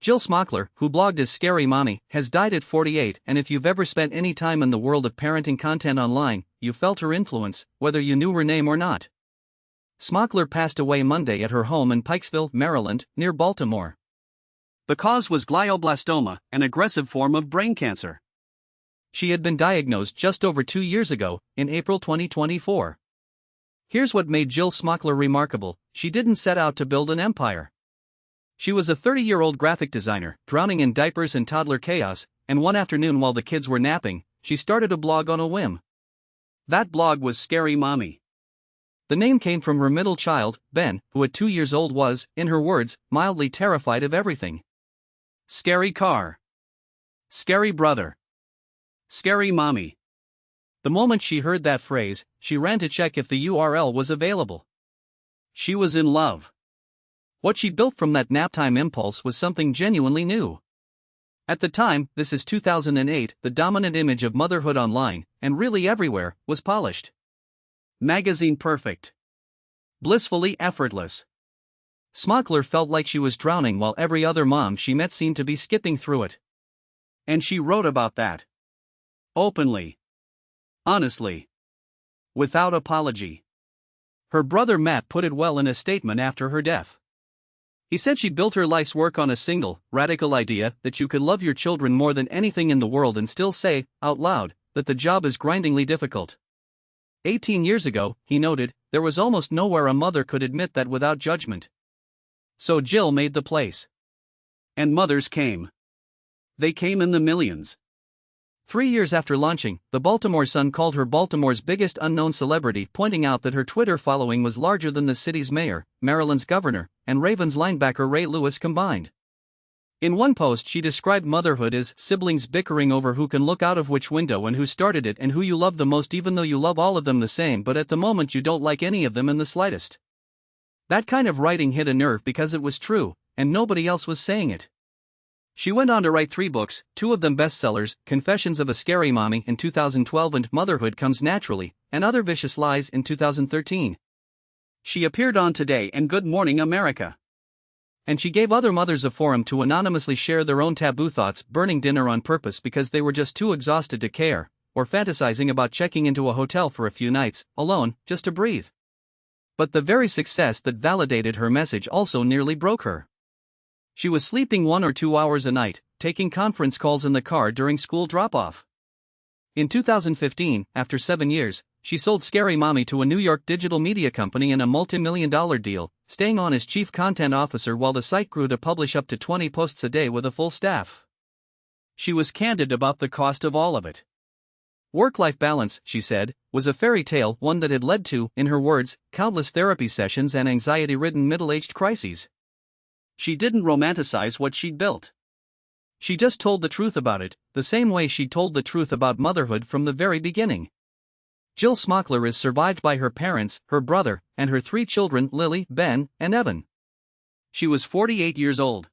Jill Smokler, who blogged as Scary Mommy, has died at 48, and if you've ever spent any time in the world of parenting content online, you felt her influence, whether you knew her name or not. Smokler passed away Monday at her home in Pikesville, Maryland, near Baltimore. The cause was glioblastoma, an aggressive form of brain cancer. She had been diagnosed just over 2 years ago, in April 2024. Here's what made Jill Smokler remarkable: she didn't set out to build an empire. She was a 30-year-old graphic designer, drowning in diapers and toddler chaos, and one afternoon while the kids were napping, she started a blog on a whim. That blog was Scary Mommy. The name came from her middle child, Ben, who at 2 years old was, in her words, mildly terrified of everything. Scary car. Scary brother. Scary mommy. The moment she heard that phrase, she ran to check if the URL was available. She was in love. What she built from that naptime impulse was something genuinely new. At the time, this is 2008, the dominant image of motherhood online, and really everywhere, was polished. Magazine perfect. Blissfully effortless. Smokler felt like she was drowning while every other mom she met seemed to be skipping through it. And she wrote about that. Openly. Honestly. Without apology. Her brother Matt put it well in a statement after her death. He said she built her life's work on a single, radical idea that you could love your children more than anything in the world and still say, out loud, that the job is grindingly difficult. 18 years ago, he noted, there was almost nowhere a mother could admit that without judgment. So Jill made the place. And mothers came. They came in the millions. 3 years after launching, the Baltimore Sun called her Baltimore's biggest unknown celebrity, pointing out that her Twitter following was larger than the city's mayor, Maryland's governor, and Ravens linebacker Ray Lewis combined. In one post, she described motherhood as siblings bickering over who can look out of which window and who started it and who you love the most, even though you love all of them the same, but at the moment you don't like any of them in the slightest. That kind of writing hit a nerve because it was true, and nobody else was saying it. She went on to write 3 books, 2 of them bestsellers, Confessions of a Scary Mommy in 2012 and Motherhood Comes Naturally, and Other Vicious Lies in 2013. She appeared on Today and Good Morning America. And she gave other mothers a forum to anonymously share their own taboo thoughts, burning dinner on purpose because they were just too exhausted to care, or fantasizing about checking into a hotel for a few nights, alone, just to breathe. But the very success that validated her message also nearly broke her. She was sleeping 1 or 2 hours a night, taking conference calls in the car during school drop-off. In 2015, after 7 years, she sold Scary Mommy to a New York digital media company in a multi-million-dollar deal, staying on as chief content officer while the site grew to publish up to 20 posts a day with a full staff. She was candid about the cost of all of it. Work-life balance, she said, was a fairy tale, one that had led to, in her words, countless therapy sessions and anxiety-ridden middle-aged crises. She didn't romanticize what she'd built. She just told the truth about it, the same way she told the truth about motherhood from the very beginning. Jill Smokler is survived by her parents, her brother, and her 3 children, Lily, Ben, and Evan. She was 48 years old.